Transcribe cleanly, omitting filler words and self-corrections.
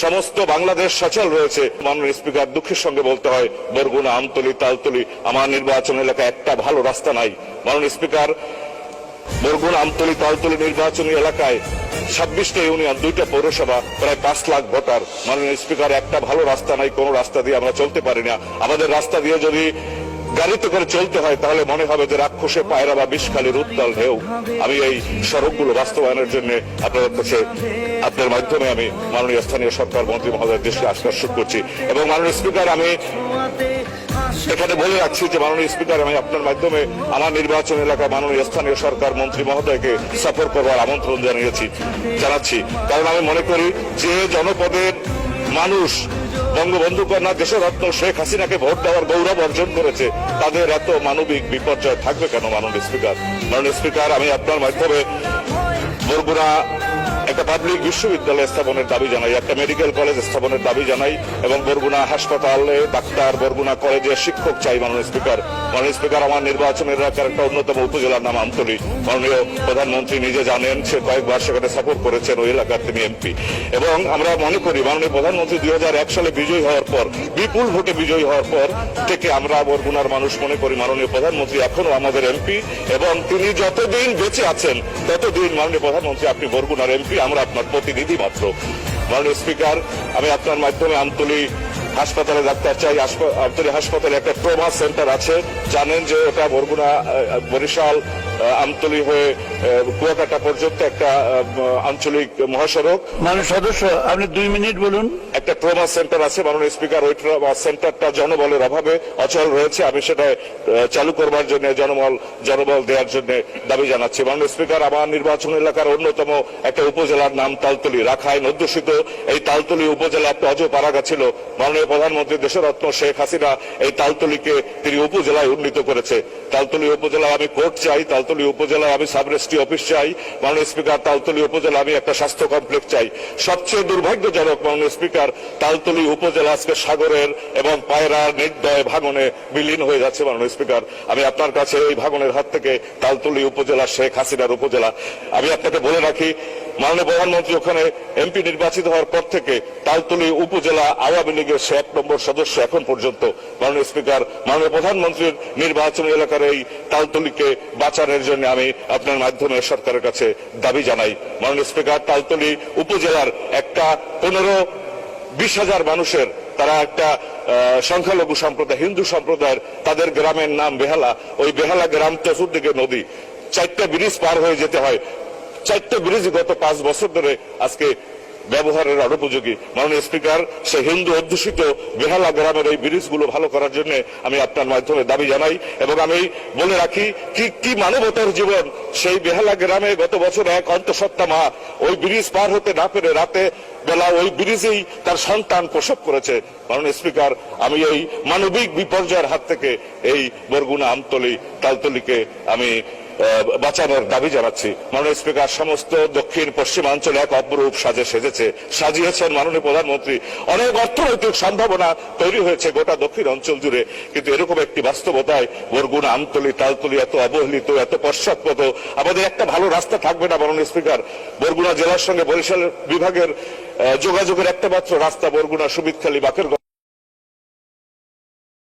সমস্ত বাংলাদেশ সচল রয়েছে। মাননীয় স্পিকার, দুঃখের সঙ্গে বলতে হয়, বরগুনা, আমতলী, তালতলী আমার নির্বাচন এলাকায় একটা ভালো রাস্তা নাই। মাননীয় স্পিকার, বরগুনা, আমতলী, তালতলী নির্বাচনী এলাকায় 26টা ইউনিয়ন, 2টা পৌরসভা, প্রায় 5 লাখ ভোটার। মাননীয় স্পিকার, একটা ভালো রাস্তা নাই, কোন রাস্তা দিয়ে আমরা চলতে পারি না। আমাদের রাস্তা দিয়ে যদি গাড়িতে করে চলতে হয় তাহলে মনে হবে যে রাক্ষসে পায়রা বা বিষখালীর উত্তাল ঢেউ। আমি এই সড়কগুলো বাস্তবায়নের জন্য আপনাদের কাছে, আপনার মাধ্যমে আমি মাননীয় স্থানীয় সরকার মন্ত্রী মহোদয়ের দৃষ্টি আকর্ষণ করছি। এবং মাননীয় স্পিকার, আমি এখানে বলে রাখছি যে মাননীয় স্পিকার, আমি আপনার মাধ্যমে আমার নির্বাচন এলাকায় মাননীয় স্থানীয় সরকার মন্ত্রী মহোদয়কে সফর করবার আমন্ত্রণ জানাচ্ছি। কারণ আমি মনে করি যে জনপদের মানুষ বঙ্গবন্ধু কন্যা দেশরত্ন শেখ হাসিনাকে ভোট দেওয়ার গৌরব অর্জন করেছে, তাদের এত মানবিক বিপর্যয় থাকবে কেন? মাননীয় স্পিকার, আমি আপনার মাধ্যমে বরগুনা একটা পাবলিক বিশ্ববিদ্যালয় স্থাপনের দাবি জানাই, একটা মেডিকেল কলেজ স্থাপনের দাবি জানাই, এবং বরগুনা হাসপাতালে ডাক্তার, বরগুনা কলেজে শিক্ষক চাই। মাননীয় স্পিকার, আমার নির্বাচন এলাকার একটা অন্যতম উপজেলার নাম আমতলী। মাননীয় প্রধানমন্ত্রী নিজে জানেন, সে কয়েকবার সেখানে সাপোর্ট করেছেন, ওই এলাকার তিনি এমপি। এবং আমরা মনে করি মাননীয় প্রধানমন্ত্রী 2001 সালে বিজয়ী হওয়ার পর, বিপুল ভোটে বিজয়ী হওয়ার পর থেকে আমরা বরগুনার মানুষ মনে করি মাননীয় প্রধানমন্ত্রী এখনো আমাদের এমপি, এবং তিনি যতদিন বেঁচে আছেন ততদিন মাননীয় প্রধানমন্ত্রী আপনি বরগুনার এমপি, আমরা আপনার প্রতিনিধি মাত্র। মাননীয় স্পিকার, আমি আপনার মাধ্যমে আমতলী হাসপাতালে ডাক্তার চাই। আমতলী হাসপাতালে একটা ট্রমা সেন্টার আছে, জানেন যে ওটা বরগুনা, বরিশাল, আমতলী হয়ে কুয়াকাটা পর্যন্ত একটা আঞ্চলিক মহাসড়ক। মাননীয় সদস্য, আপনি 2 মিনিট বলুন। একটা ট্রমা সেন্টার আছে মাননীয় স্পিকার, ওই ট্রমা সেন্টারটা জনবলের অভাবে অচল রয়েছে। আমি সেটা চালু করবার জন্য জনবল দেওয়ার জন্য দাবি জানাচ্ছি। মাননীয় স্পিকার, আমার নির্বাচন এলাকার অন্যতম একটা উপজেলার নাম তালতলী, রাখাইন অধ্যুষিত এই তালতলী উপজেলা একটা অজপাড়াগা ছিল। মাননীয় প্রধানমন্ত্রী দেশরত্ন শেখ হাসিনা এই তালতলীকে তিনি উপজেলায় উন্নীত করেছে। তালতলী উপজেলায় আমি কোর্ট চাই, তালতলী উপজেলায় আমি সাব রেজিস্ট্রি অফিস চাই। মাননীয় স্পিকার, তালতলী উপজেলা আমি একটা স্বাস্থ্য কমপ্লেক্স চাই। সবচেয়ে দুর্ভাগ্যজনক মাননীয় স্পিকার, তালতলী উপজেলা আজকে সাগরের এবং পায়রার নির্দয় ভাঙনে বিলীন হয়ে যাচ্ছে। মাননীয় স্পিকার, আমি আপনার কাছে এই ভাঙনের হাত থেকে তালতলী উপজেলা শেখ হাসিনার উপজেলা, আমি আপনাকে বলে রাখি, মাননীয় প্রধানমন্ত্রী ওখানে এমপি নির্বাচিত হওয়ার পর থেকে তালতলী উপজেলা আওয়ামী লীগের 1 নম্বর সদস্য এখন পর্যন্ত। মাননীয় স্পিকার, মাননীয় প্রধানমন্ত্রীর নির্বাচনী এলাকার এই তালতলীকে বাঁচানোর জন্য আমি আপনার মাধ্যমে সরকারের কাছে দাবি জানাই। মাননীয় স্পিকার, তালতলী উপজেলার একটা 15-20 হাজার মানুষের, তারা একটা সংখ্যালঘু সম্প্রদায়, হিন্দু সম্প্রদায়ের, তাদের গ্রামের নাম বেহালা। ওই বেহালা গ্রাম চতুর্দিকে নদী, 4টা ব্রিজ পার হয়ে যেতে হয়। 4টা ব্রিজ গত 5 বছর ধরে আজকে ব্যবহারের অনুপযোগী। মাননীয় স্পিকার, সে হিন্দু অধ্যুষিত বেহালা গ্রামের এই ব্রিজগুলো ভালো করার জন্য আমি আপনার মাধ্যমে দাবি জানাই। এবং আমি বলে রাখি, কি মানবতার জীবন সেই বেহালা গ্রামে গত বছর এক অন্তঃসত্ত্বা মা ওই ব্রিজ পার হতে না পেরে রাতে বেলা ওই ব্রিজেই তার সন্তান প্রসব করেছে। মাননীয় স্পিকার, আমি এই মানবিক বিপর্যয়ের হাত থেকে এই বরগুনা, আমতলী, তালতলীকে আমি বাঁচানোর দাবি জানাচ্ছি। মাননীয় স্পিকার, সমস্ত দক্ষিণ পশ্চিমাঞ্চলে এক অপরূপ সাজিয়েছেন মাননীয় প্রধানমন্ত্রী। অনেক অর্থনৈতিক সম্ভাবনা তৈরি হয়েছে গোটা দক্ষিণ অঞ্চল জুড়ে, কিন্তু এরকম একটি বাস্তবতায় বরগুনা, আমতলী, তালতলী এত অবহেলিত, এত পশ্চাৎপদ, আমাদের একটা ভালো রাস্তা থাকবে না। মাননীয় স্পিকার, বরগুনা জেলার সঙ্গে বরিশাল বিভাগের যোগাযোগের একটা মাত্র রাস্তা বরগুনা, সুবিদখালী, বাকেরগঞ্জ